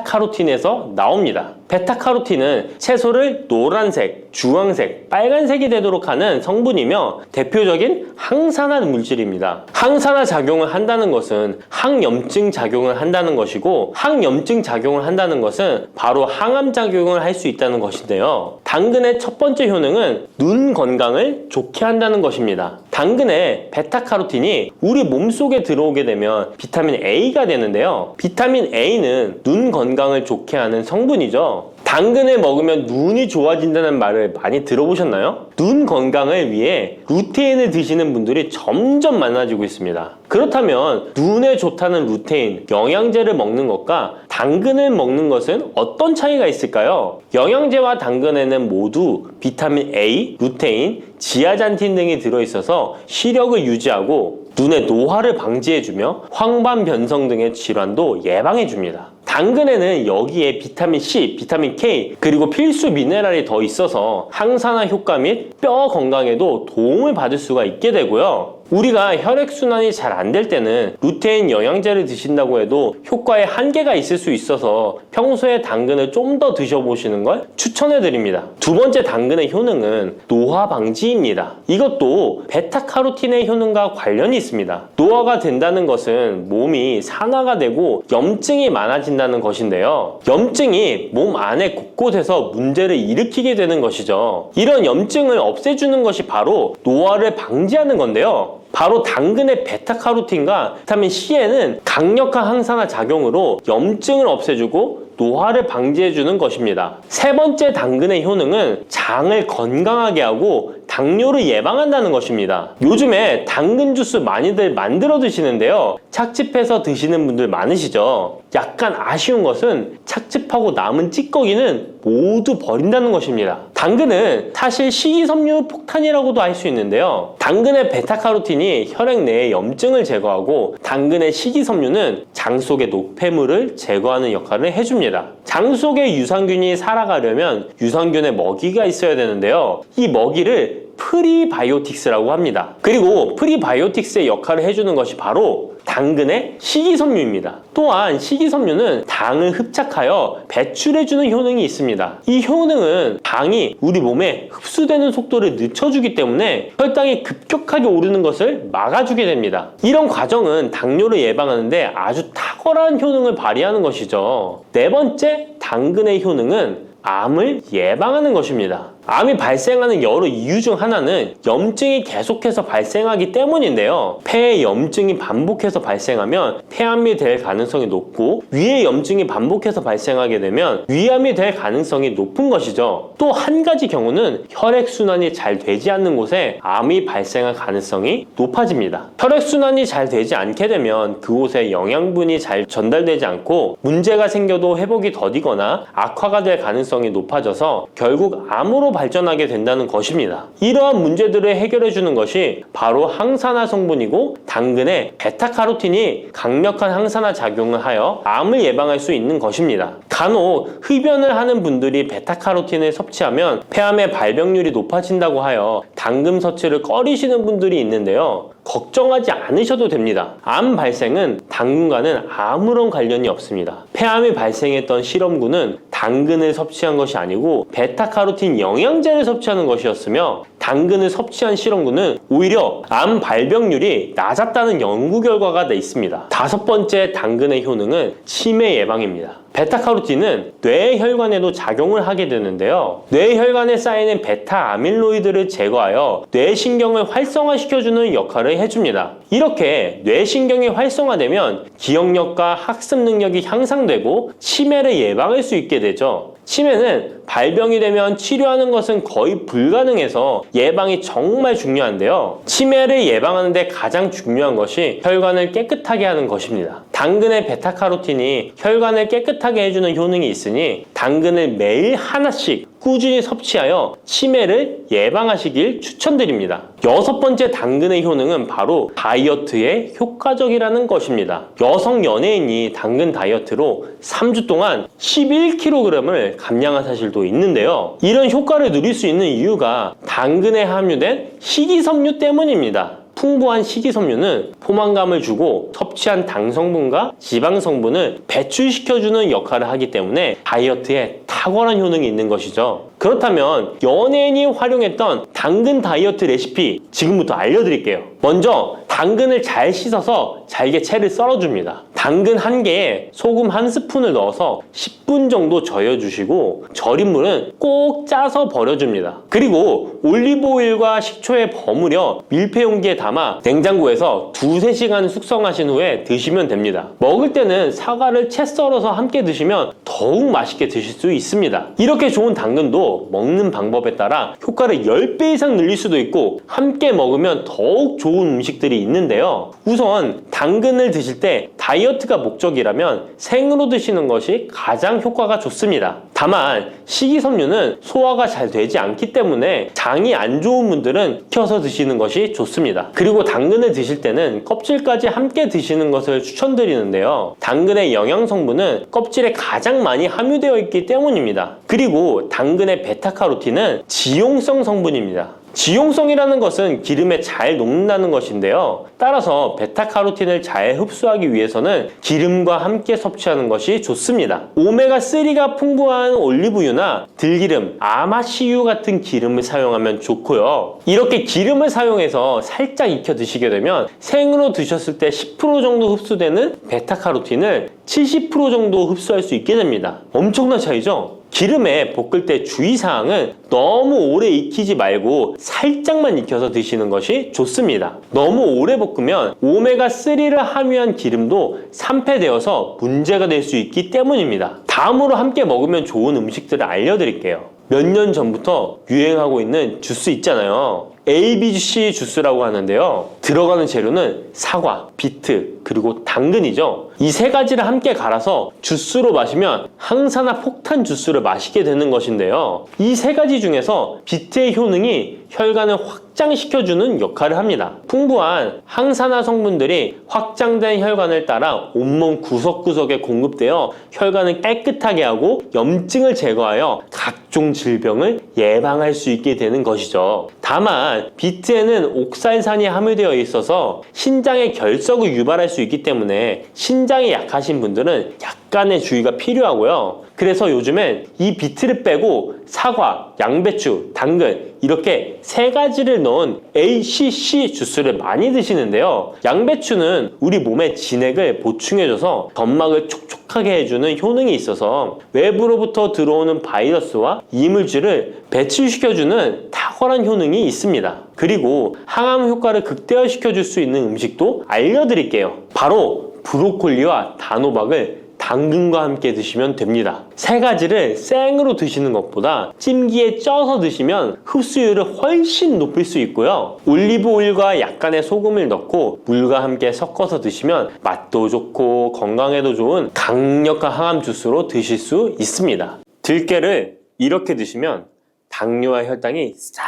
베타카로틴에서 나옵니다. 베타카로틴은 채소를 노란색, 주황색, 빨간색이 되도록 하는 성분이며 대표적인 항산화 물질입니다. 항산화 작용을 한다는 것은 항염증 작용을 한다는 것이고 항염증 작용을 한다는 것은 바로 항암 작용을 할 수 있다는 것인데요. 당근의 첫 번째 효능은 눈 건강을 좋게 한다는 것입니다. 당근의 베타카로틴이 우리 몸속에 들어오게 되면 비타민 A가 되는데요. 비타민 A는 눈 건강을 좋게 하는 성분이죠. 당근을 먹으면 눈이 좋아진다는 말을 많이 들어보셨나요? 눈 건강을 위해 루테인을 드시는 분들이 점점 많아지고 있습니다. 그렇다면 눈에 좋다는 루테인, 영양제를 먹는 것과 당근을 먹는 것은 어떤 차이가 있을까요? 영양제와 당근에는 모두 비타민 A, 루테인, 지아잔틴 등이 들어있어서 시력을 유지하고 눈의 노화를 방지해주며 황반 변성 등의 질환도 예방해줍니다. 당근에는 여기에 비타민 C, 비타민 K, 그리고 필수 미네랄이 더 있어서 항산화 효과 및 뼈 건강에도 도움을 받을 수가 있게 되고요. 우리가 혈액순환이 잘 안 될 때는 루테인 영양제를 드신다고 해도 효과에 한계가 있을 수 있어서 평소에 당근을 좀 더 드셔보시는 걸 추천해드립니다. 두 번째 당근의 효능은 노화 방지입니다. 이것도 베타카로틴의 효능과 관련이 있습니다. 노화가 된다는 것은 몸이 산화가 되고 염증이 많아진다는 것인데요. 염증이 몸 안에 곳곳에서 문제를 일으키게 되는 것이죠. 이런 염증을 없애주는 것이 바로 노화를 방지하는 건데요. 바로 당근의 베타카로틴과 비타민 C에는 강력한 항산화 작용으로 염증을 없애주고 노화를 방지해주는 것입니다. 세 번째 당근의 효능은 장을 건강하게 하고 당뇨를 예방한다는 것입니다. 요즘에 당근 주스 많이들 만들어 드시는데요. 착즙해서 드시는 분들 많으시죠? 약간 아쉬운 것은 착즙하고 남은 찌꺼기는 모두 버린다는 것입니다. 당근은 사실 식이섬유 폭탄이라고도 할 수 있는데요. 당근의 베타카로틴이 혈액 내의 염증을 제거하고 당근의 식이섬유는 장 속의 노폐물을 제거하는 역할을 해줍니다. 장 속에 유산균이 살아가려면 유산균의 먹이가 있어야 되는데요. 이 먹이를 프리바이오틱스라고 합니다. 그리고 프리바이오틱스의 역할을 해주는 것이 바로 당근의 식이섬유입니다. 또한 식이섬유는 당을 흡착하여 배출해주는 효능이 있습니다. 이 효능은 당이 우리 몸에 흡수되는 속도를 늦춰주기 때문에 혈당이 급격하게 오르는 것을 막아주게 됩니다. 이런 과정은 당뇨를 예방하는데 아주 탁월한 효능을 발휘하는 것이죠. 네 번째 당근의 효능은 암을 예방하는 것입니다. 암이 발생하는 여러 이유 중 하나는 염증이 계속해서 발생하기 때문인데요. 폐에 염증이 반복해서 발생하면 폐암이 될 가능성이 높고 위에 염증이 반복해서 발생하게 되면 위암이 될 가능성이 높은 것이죠. 또 한 가지 경우는 혈액순환이 잘 되지 않는 곳에 암이 발생할 가능성이 높아집니다. 혈액순환이 잘 되지 않게 되면 그곳에 영양분이 잘 전달되지 않고 문제가 생겨도 회복이 더디거나 악화가 될 가능성이 높아져서 결국 암으로 발전하게 된다는 것입니다. 이러한 문제들을 해결해 주는 것이 바로 항산화 성분이고, 당근의 베타카로틴이 강력한 항산화 작용을 하여 암을 예방할 수 있는 것입니다. 간혹 흡연을 하는 분들이 베타카로틴을 섭취하면 폐암의 발병률이 높아진다고 하여 당근 섭취를 꺼리시는 분들이 있는데요. 걱정하지 않으셔도 됩니다. 암 발생은 당근과는 아무런 관련이 없습니다. 폐암이 발생했던 실험군은 당근을 섭취한 것이 아니고 베타카로틴 영양제를 섭취하는 것이었으며, 당근을 섭취한 실험군은 오히려 암 발병률이 낮았다는 연구 결과가 있습니다. 5번째 당근의 효능은 치매 예방입니다. 베타카로틴은 뇌혈관에도 작용을 하게 되는데요. 뇌혈관에 쌓이는 베타 아밀로이드를 제거하여 뇌신경을 활성화시켜주는 역할을 해줍니다. 이렇게 뇌신경이 활성화되면 기억력과 학습 능력이 향상되고 치매를 예방할 수 있게 되죠. 치매는 발병이 되면 치료하는 것은 거의 불가능해서 예방이 정말 중요한데요. 치매를 예방하는 데 가장 중요한 것이 혈관을 깨끗하게 하는 것입니다. 당근의 베타카로틴이 혈관을 깨끗하게 해주는 효능이 있으니 당근을 매일 하나씩 꾸준히 섭취하여 치매를 예방하시길 추천드립니다. 6번째 당근의 효능은 바로 다이어트에 효과적이라는 것입니다. 여성 연예인이 당근 다이어트로 3주 동안 11kg을 감량한 사실도 있는데요. 이런 효과를 누릴 수 있는 이유가 당근에 함유된 식이섬유 때문입니다. 풍부한 식이섬유는 포만감을 주고 섭취한 당 성분과 지방 성분을 배출시켜주는 역할을 하기 때문에 다이어트에 탁월한 효능이 있는 것이죠. 그렇다면 연예인이 활용했던 당근 다이어트 레시피 지금부터 알려드릴게요. 먼저 당근을 잘 씻어서 잘게 채를 썰어줍니다. 당근 1개에 소금 1스푼을 넣어서 10분 정도 저어주시고, 절인 물은 꼭 짜서 버려줍니다. 그리고 올리브오일과 식초에 버무려 밀폐용기에 담아 냉장고에서 2~3시간 숙성하신 후에 드시면 됩니다. 먹을 때는 사과를 채 썰어서 함께 드시면 더욱 맛있게 드실 수 있습니다. 이렇게 좋은 당근도 먹는 방법에 따라 효과를 10배 이상 늘릴 수도 있고, 함께 먹으면 더욱 좋은 음식들이 있는데요. 우선 당근을 드실 때 다이어트가 목적이라면 생으로 드시는 것이 가장 효과가 좋습니다. 다만 식이섬유는 소화가 잘 되지 않기 때문에 장이 안 좋은 분들은 익혀서 드시는 것이 좋습니다. 그리고 당근을 드실 때는 껍질까지 함께 드시는 것을 추천드리는데요. 당근의 영양 성분은 껍질에 가장 많이 함유되어 있기 때문입니다. 그리고 당근의 베타카로틴은 지용성 성분입니다. 지용성이라는 것은 기름에 잘 녹는다는 것인데요. 따라서 베타카로틴을 잘 흡수하기 위해서는 기름과 함께 섭취하는 것이 좋습니다. 오메가3가 풍부한 올리브유나 들기름, 아마씨유 같은 기름을 사용하면 좋고요. 이렇게 기름을 사용해서 살짝 익혀 드시게 되면 생으로 드셨을 때 10% 정도 흡수되는 베타카로틴을 70% 정도 흡수할 수 있게 됩니다. 엄청난 차이죠? 기름에 볶을 때 주의사항은 너무 오래 익히지 말고 살짝만 익혀서 드시는 것이 좋습니다. 너무 오래 볶으면 오메가3를 함유한 기름도 산패되어서 문제가 될 수 있기 때문입니다. 다음으로 함께 먹으면 좋은 음식들을 알려드릴게요. 몇 년 전부터 유행하고 있는 주스 있잖아요. ABC 주스라고 하는데요. 들어가는 재료는 사과, 비트, 그리고 당근이죠. 이 3가지를 함께 갈아서 주스로 마시면 항산화 폭탄 주스를 마시게 되는 것인데요. 이 3가지 중에서 비트의 효능이 혈관을 확장시켜주는 역할을 합니다. 풍부한 항산화 성분들이 확장된 혈관을 따라 온몸 구석구석에 공급되어 혈관을 깨끗하게 하고 염증을 제거하여 각종 질병을 예방할 수 있게 되는 것이죠. 다만 비트에는 옥살산이 함유되어 있어서 신장의 결석을 유발할 수 있기 때문에 신장이 약하신 분들은 약간의 주의가 필요하고요. 그래서 요즘엔 이 비트를 빼고 사과, 양배추, 당근 이렇게 3가지를 넣은 ACC 주스를 많이 드시는데요. 양배추는 우리 몸의 진액을 보충해줘서 점막을 촉촉하게 해주는 효능이 있어서 외부로부터 들어오는 바이러스와 이물질을 배출시켜주는 탁월한 효능이 있습니다. 그리고 항암 효과를 극대화시켜줄 수 있는 음식도 알려드릴게요. 바로 브로콜리와 단호박을 당근과 함께 드시면 됩니다. 3가지를 생으로 드시는 것보다 찜기에 쪄서 드시면 흡수율을 훨씬 높일 수 있고요. 올리브 오일과 약간의 소금을 넣고 물과 함께 섞어서 드시면 맛도 좋고 건강에도 좋은 강력한 항암 주스로 드실 수 있습니다. 들깨를 이렇게 드시면 당뇨와 혈당이 싹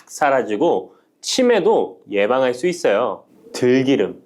사라지고 치매도 예방할 수 있어요. 들기름.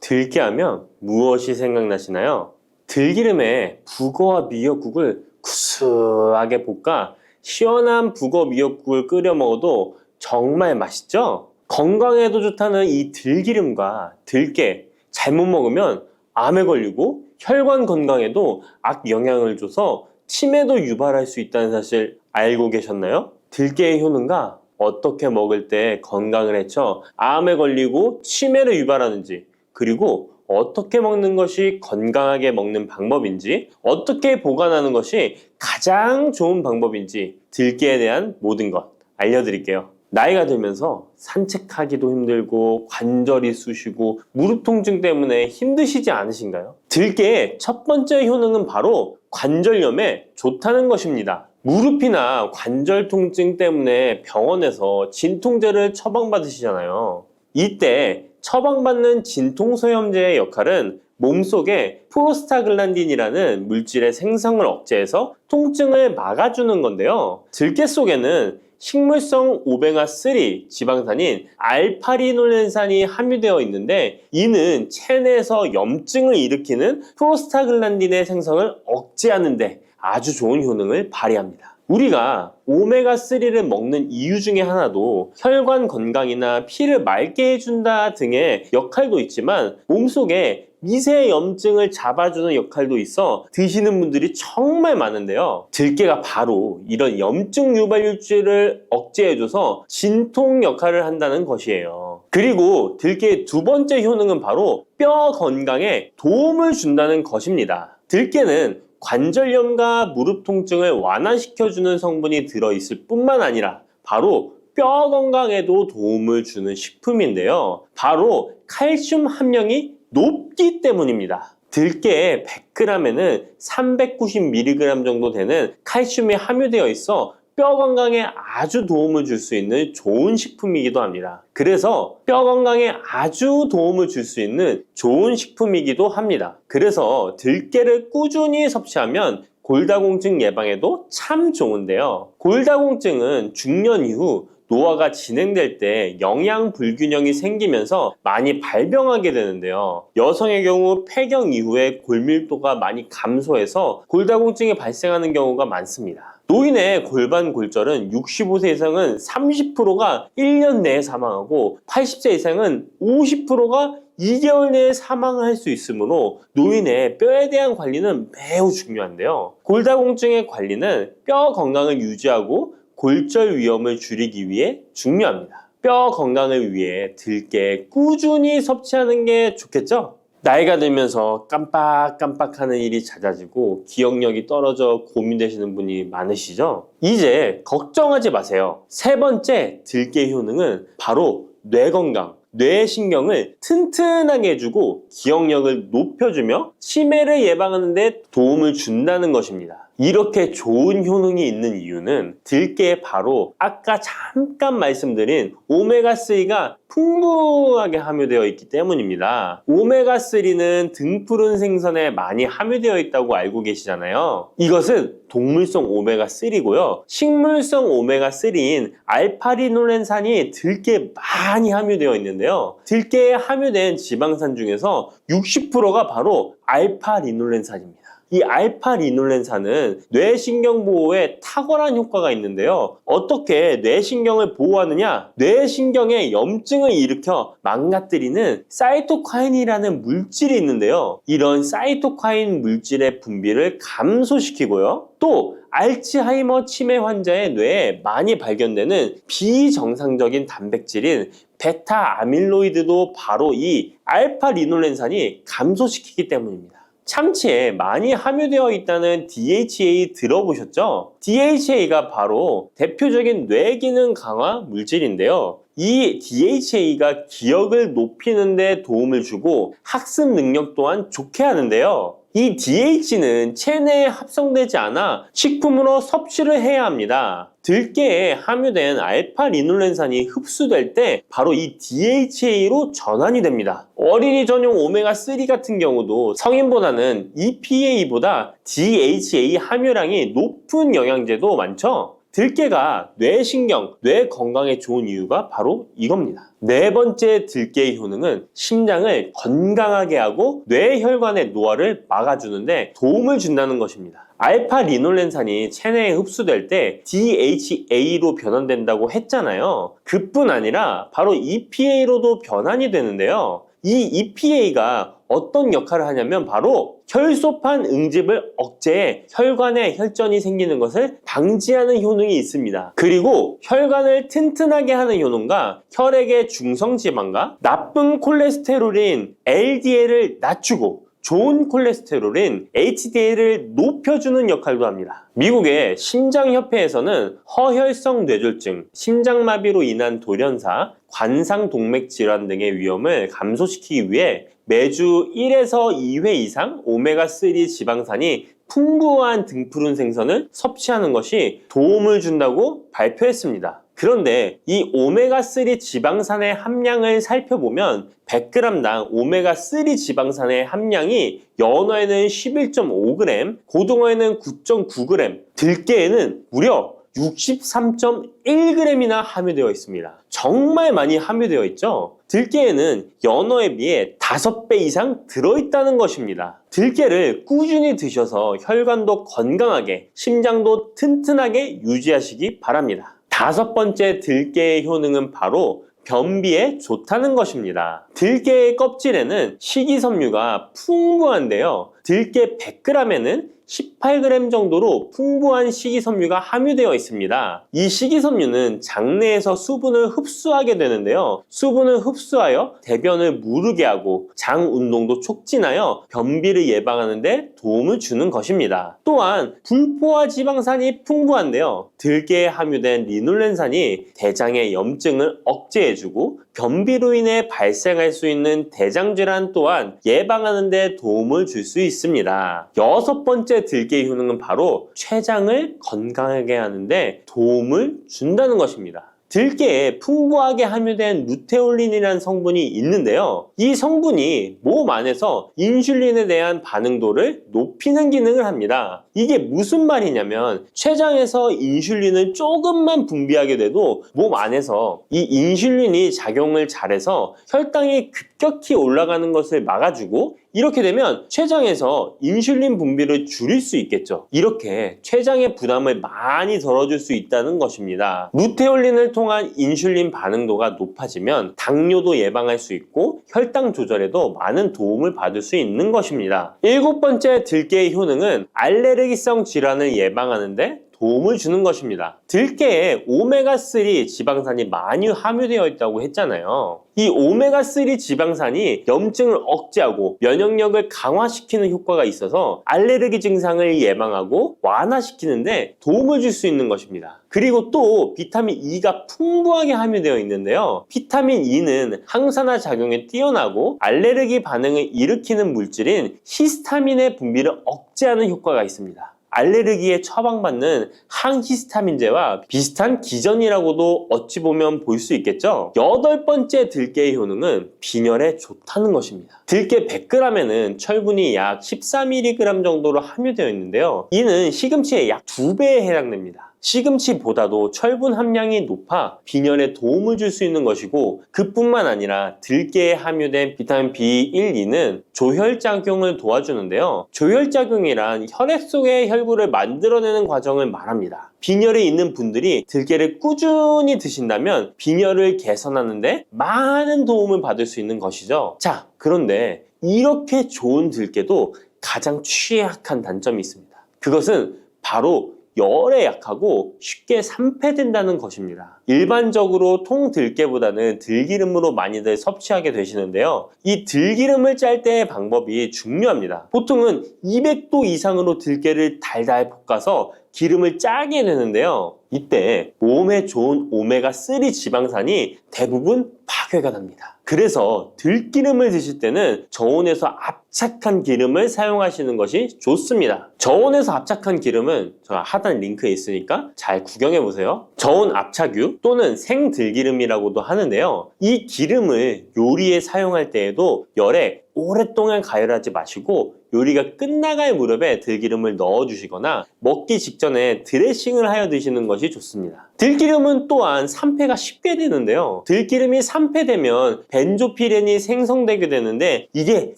들깨하면 무엇이 생각나시나요? 들기름에 북어와 미역국을 구수하게 볶아 시원한 북어 미역국을 끓여 먹어도 정말 맛있죠? 건강에도 좋다는 이 들기름과 들깨 잘못 먹으면 암에 걸리고 혈관 건강에도 악영향을 줘서 치매도 유발할 수 있다는 사실 알고 계셨나요? 들깨의 효능과 어떻게 먹을 때 건강을 해쳐 암에 걸리고 치매를 유발하는지, 그리고 어떻게 먹는 것이 건강하게 먹는 방법인지, 어떻게 보관하는 것이 가장 좋은 방법인지 들깨에 대한 모든 것 알려드릴게요. 나이가 들면서 산책하기도 힘들고 관절이 쑤시고 무릎 통증 때문에 힘드시지 않으신가요? 들깨의 첫 번째 효능은 바로 관절염에 좋다는 것입니다. 무릎이나 관절 통증 때문에 병원에서 진통제를 처방받으시잖아요. 이때 처방받는 진통소염제의 역할은 몸속에 프로스타글란딘이라는 물질의 생성을 억제해서 통증을 막아주는 건데요. 들깨 속에는 식물성 오메가3 지방산인 알파리놀렌산이 함유되어 있는데, 이는 체내에서 염증을 일으키는 프로스타글란딘의 생성을 억제하는 데 아주 좋은 효능을 발휘합니다. 우리가 오메가3를 먹는 이유 중에 하나도 혈관 건강이나 피를 맑게 해준다 등의 역할도 있지만, 몸속에 미세 염증을 잡아주는 역할도 있어 드시는 분들이 정말 많은데요. 들깨가 바로 이런 염증 유발물질을 억제해줘서 진통 역할을 한다는 것이에요. 그리고 들깨의 두 번째 효능은 바로 뼈 건강에 도움을 준다는 것입니다. 들깨는 관절염과 무릎 통증을 완화시켜주는 성분이 들어있을 뿐만 아니라 바로 뼈 건강에도 도움을 주는 식품인데요. 바로 칼슘 함량이 높기 때문입니다. 들깨의 100g에는 390mg 정도 되는 칼슘이 함유되어 있어 뼈 건강에 아주 도움을 줄 수 있는 좋은 식품이기도 합니다. 그래서 뼈 건강에 아주 도움을 줄 수 있는 좋은 식품이기도 합니다. 그래서 들깨를 꾸준히 섭취하면 골다공증 예방에도 참 좋은데요. 골다공증은 중년 이후 노화가 진행될 때 영양 불균형이 생기면서 많이 발병하게 되는데요. 여성의 경우 폐경 이후에 골밀도가 많이 감소해서 골다공증이 발생하는 경우가 많습니다. 노인의 골반 골절은 65세 이상은 30%가 1년 내에 사망하고 80세 이상은 50%가 2개월 내에 사망할 수 있으므로 노인의 뼈에 대한 관리는 매우 중요한데요. 골다공증의 관리는 뼈 건강을 유지하고 골절 위험을 줄이기 위해 중요합니다. 뼈 건강을 위해 들깨 꾸준히 섭취하는 게 좋겠죠? 나이가 들면서 깜빡깜빡하는 일이 잦아지고 기억력이 떨어져 고민되시는 분이 많으시죠? 이제 걱정하지 마세요. 세 번째 들깨 효능은 바로 뇌 건강, 뇌신경을 튼튼하게 해주고 기억력을 높여주며 치매를 예방하는 데 도움을 준다는 것입니다. 이렇게 좋은 효능이 있는 이유는 들깨에 바로 아까 잠깐 말씀드린 오메가3가 풍부하게 함유되어 있기 때문입니다. 오메가3는 등푸른 생선에 많이 함유되어 있다고 알고 계시잖아요. 이것은 동물성 오메가3고요. 식물성 오메가3인 알파리놀렌산이 들깨에 많이 함유되어 있는데요. 들깨에 함유된 지방산 중에서 60%가 바로 알파리놀렌산입니다. 이 알파리놀렌산은 뇌신경 보호에 탁월한 효과가 있는데요. 어떻게 뇌신경을 보호하느냐? 뇌신경에 염증을 일으켜 망가뜨리는 사이토카인이라는 물질이 있는데요. 이런 사이토카인 물질의 분비를 감소시키고요. 또 알츠하이머 치매 환자의 뇌에 많이 발견되는 비정상적인 단백질인 베타 아밀로이드도 바로 이 알파리놀렌산이 감소시키기 때문입니다. 참치에 많이 함유되어 있다는 DHA 들어보셨죠? DHA가 바로 대표적인 뇌기능 강화 물질인데요. 이 DHA가 기억을 높이는 데 도움을 주고 학습 능력 또한 좋게 하는데요. 이 DH는 체내에 합성되지 않아 식품으로 섭취를 해야 합니다. 들깨에 함유된 알파리놀렌산이 흡수될 때 바로 이 DHA로 전환이 됩니다. 어린이 전용 오메가3 같은 경우도 성인보다는 EPA보다 DHA 함유량이 높은 영양제도 많죠? 들깨가 뇌신경, 뇌 건강에 좋은 이유가 바로 이겁니다. 네 번째 들깨의 효능은 심장을 건강하게 하고 뇌혈관의 노화를 막아주는데 도움을 준다는 것입니다. 알파 리놀렌산이 체내에 흡수될 때 DHA로 변환된다고 했잖아요. 그뿐 아니라 바로 EPA로도 변환이 되는데요. 이 EPA가 어떤 역할을 하냐면 바로 혈소판 응집을 억제해 혈관에 혈전이 생기는 것을 방지하는 효능이 있습니다. 그리고 혈관을 튼튼하게 하는 효능과 혈액의 중성지방과 나쁜 콜레스테롤인 LDL을 낮추고 좋은 콜레스테롤인 HDL을 높여주는 역할도 합니다. 미국의 심장협회에서는 허혈성 뇌졸중, 심장마비로 인한 돌연사, 관상동맥 질환 등의 위험을 감소시키기 위해 매주 1에서 2회 이상 오메가3 지방산이 풍부한 등푸른 생선을 섭취하는 것이 도움을 준다고 발표했습니다. 그런데 이 오메가3 지방산의 함량을 살펴보면 100g당 오메가3 지방산의 함량이 연어에는 11.5g, 고등어에는 9.9g, 들깨에는 무려 63.1g이나 함유되어 있습니다. 정말 많이 함유되어 있죠? 들깨에는 연어에 비해 5배 이상 들어있다는 것입니다. 들깨를 꾸준히 드셔서 혈관도 건강하게, 심장도 튼튼하게 유지하시기 바랍니다. 다섯 번째 들깨의 효능은 바로 변비에 좋다는 것입니다. 들깨의 껍질에는 식이섬유가 풍부한데요. 들깨 100g에는 18g 정도로 풍부한 식이섬유가 함유되어 있습니다. 이 식이섬유는 장내에서 수분을 흡수하게 되는데요. 수분을 흡수하여 대변을 무르게 하고 장 운동도 촉진하여 변비를 예방하는 데 도움을 주는 것입니다. 또한 불포화 지방산이 풍부한데요. 들깨에 함유된 리놀렌산이 대장의 염증을 억제해주고 변비로 인해 발생할 수 있는 대장질환 또한 예방하는 데 도움을 줄 수 있습니다. 여섯 번째 들깨의 효능은 바로 췌장을 건강하게 하는데 도움을 준다는 것입니다. 들깨에 풍부하게 함유된 루테올린이라는 성분이 있는데요. 이 성분이 몸 안에서 인슐린에 대한 반응도를 높이는 기능을 합니다. 이게 무슨 말이냐면 췌장에서 인슐린을 조금만 분비하게 돼도 몸 안에서 이 인슐린이 작용을 잘해서 혈당이 급격히 올라가는 것을 막아주고 이렇게 되면 췌장에서 인슐린 분비를 줄일 수 있겠죠. 이렇게 췌장의 부담을 많이 덜어줄 수 있다는 것입니다. 루테올린을 통한 인슐린 반응도가 높아지면 당뇨도 예방할 수 있고 혈당 조절에도 많은 도움을 받을 수 있는 것입니다. 일곱 번째 들깨의 효능은 알레르기성 질환을 예방하는데 도움을 주는 것입니다. 들깨에 오메가3 지방산이 많이 함유되어 있다고 했잖아요. 이 오메가3 지방산이 염증을 억제하고 면역력을 강화시키는 효과가 있어서 알레르기 증상을 예방하고 완화시키는데 도움을 줄 수 있는 것입니다. 그리고 또 비타민 E가 풍부하게 함유되어 있는데요. 비타민 E는 항산화 작용에 뛰어나고 알레르기 반응을 일으키는 물질인 히스타민의 분비를 억제하는 효과가 있습니다. 알레르기에 처방받는 항히스타민제와 비슷한 기전이라고도 어찌 보면 볼 수 있겠죠. 여덟 번째 들깨의 효능은 빈혈에 좋다는 것입니다. 들깨 100g에는 철분이 약 14mg 정도로 함유되어 있는데요. 이는 시금치의 약 2배에 해당됩니다. 시금치보다도 철분 함량이 높아 빈혈에 도움을 줄 수 있는 것이고 그뿐만 아니라 들깨에 함유된 비타민 B1, 2는 조혈작용을 도와주는데요. 조혈작용이란 혈액 속의 혈구를 만들어내는 과정을 말합니다. 빈혈이 있는 분들이 들깨를 꾸준히 드신다면 빈혈을 개선하는데 많은 도움을 받을 수 있는 것이죠. 자, 그런데 이렇게 좋은 들깨도 가장 취약한 단점이 있습니다. 그것은 바로 열에 약하고 쉽게 산패된다는 것입니다. 일반적으로 통들깨보다는 들기름으로 많이들 섭취하게 되시는데요. 이 들기름을 짤 때의 방법이 중요합니다. 보통은 200도 이상으로 들깨를 달달 볶아서 기름을 짜게 되는데요. 이때 몸에 좋은 오메가3 지방산이 대부분 파괴가 납니다. 그래서 들기름을 드실 때는 저온에서 압착한 기름을 사용하시는 것이 좋습니다. 저온에서 압착한 기름은 제가 하단 링크에 있으니까 잘 구경해 보세요. 저온 압착유 또는 생들기름이라고도 하는데요. 이 기름을 요리에 사용할 때에도 열에 오랫동안 가열하지 마시고 요리가 끝나갈 무렵에 들기름을 넣어주시거나 먹기 직전에 드레싱을 하여 드시는 것이 좋습니다. 들기름은 또한 산패가 쉽게 되는데요. 들기름이 산패되면 벤조피렌이 생성되게 되는데 이게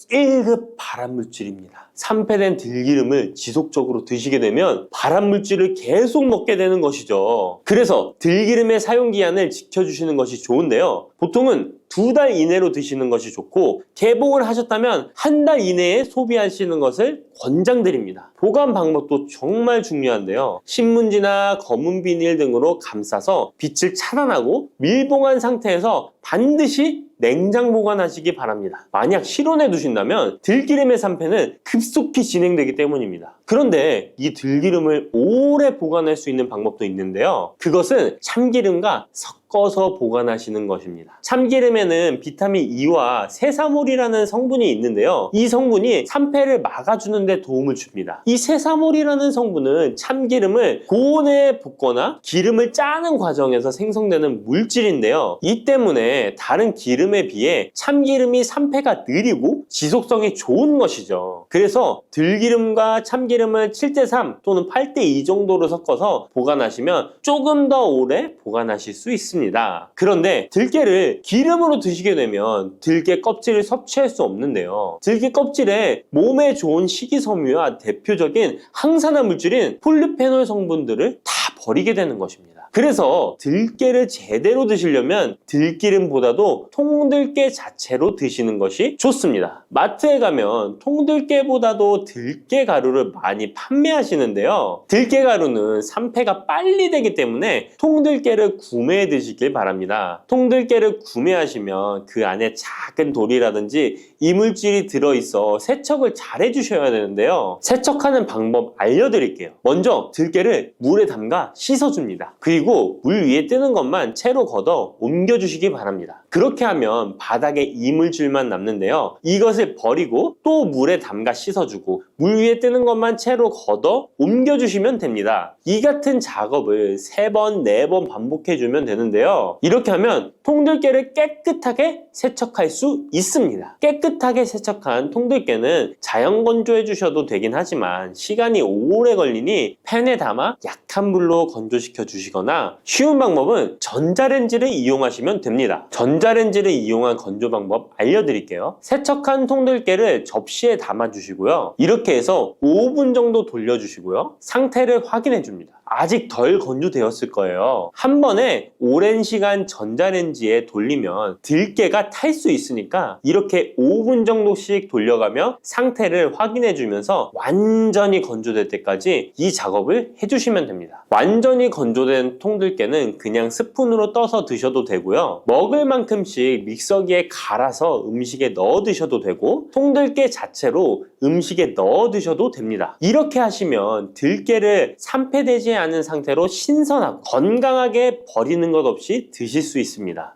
1급 발암물질입니다. 산패된 들기름을 지속적으로 드시게 되면 발암물질을 계속 먹게 되는 것이죠. 그래서 들기름의 사용기한을 지켜주시는 것이 좋은데요. 보통은 2달 이내로 드시는 것이 좋고 개봉을 하셨다면 1달 이내에 소비하시는 것을 권장드립니다. 보관 방법도 정말 중요한데요. 신문지나 검은 비닐 등으로 감싸서 빛을 차단하고 밀봉한 상태에서 반드시 냉장 보관하시기 바랍니다. 만약 실온에 두신다면 들기름의 산패는 급속히 진행되기 때문입니다. 그런데 이 들기름을 오래 보관할 수 있는 방법도 있는데요. 그것은 참기름과 섞어서 보관하시는 것입니다. 참기름에는 비타민 E와 세사몰이라는 성분이 있는데요. 이 성분이 산패를 막아주는 데 도움을 줍니다. 이 세사몰이라는 성분은 참기름을 고온에 볶거나 기름을 짜는 과정에서 생성되는 물질인데요. 이 때문에 다른 기름에 비해 참기름이 산패가 느리고 지속성이 좋은 것이죠. 그래서 들기름과 참기름을 7:3 또는 8:2 정도로 섞어서 보관하시면 조금 더 오래 보관하실 수 있습니다. 그런데 들깨를 기름으로 드시게 되면 들깨 껍질을 섭취할 수 없는데요. 들깨 껍질에 몸에 좋은 식이섬유와 대표적인 항산화 물질인 폴리페놀 성분들을 다 버리게 되는 것입니다. 그래서 들깨를 제대로 드시려면 들기름보다도 통들깨 자체로 드시는 것이 좋습니다. 마트에 가면 통들깨보다도 들깨 가루를 많이 판매하시는데요. 들깨 가루는 산패가 빨리 되기 때문에 통들깨를 구매해 드시길 바랍니다. 통들깨를 구매하시면 그 안에 작은 돌이라든지 이물질이 들어있어 세척을 잘 해주셔야 되는데요. 세척하는 방법 알려드릴게요. 먼저 들깨를 물에 담가 씻어줍니다. 그리고 물 위에 뜨는 것만 채로 걷어 옮겨주시기 바랍니다. 그렇게 하면 바닥에 이물질만 남는데요. 이것을 버리고 또 물에 담가 씻어주고 물 위에 뜨는 것만 채로 걷어 옮겨주시면 됩니다. 이 같은 작업을 3번, 4번 반복해주면 되는데요. 이렇게 하면 통들깨를 깨끗하게 세척할 수 있습니다. 깨끗하게 세척한 통들깨는 자연 건조해 주셔도 되긴 하지만 시간이 오래 걸리니 팬에 담아 약한 불로 건조시켜 주시거나 쉬운 방법은 전자레인지를 이용하시면 됩니다. 전자레인지를 이용한 건조 방법 알려드릴게요. 세척한 통들깨를 접시에 담아 주시고요. 이렇게 해서 5분 정도 돌려주시고요. 상태를 확인해 줍니다. 아직 덜 건조되었을 거예요. 한 번에 오랜 시간 전자레인지에 돌리면 들깨가 탈 수 있으니까 이렇게 5분 정도씩 돌려가며 상태를 확인해 주면서 완전히 건조될 때까지 이 작업을 해주시면 됩니다. 완전히 건조된 통들깨는 그냥 스푼으로 떠서 드셔도 되고요. 먹을 만큼씩 믹서기에 갈아서 음식에 넣어 드셔도 되고 통들깨 자체로 음식에 넣어 드셔도 됩니다. 이렇게 하시면 들깨를 산패되지 않은 상태로 신선하고 건강하게 버리는 것 없이 드실 수 있습니다.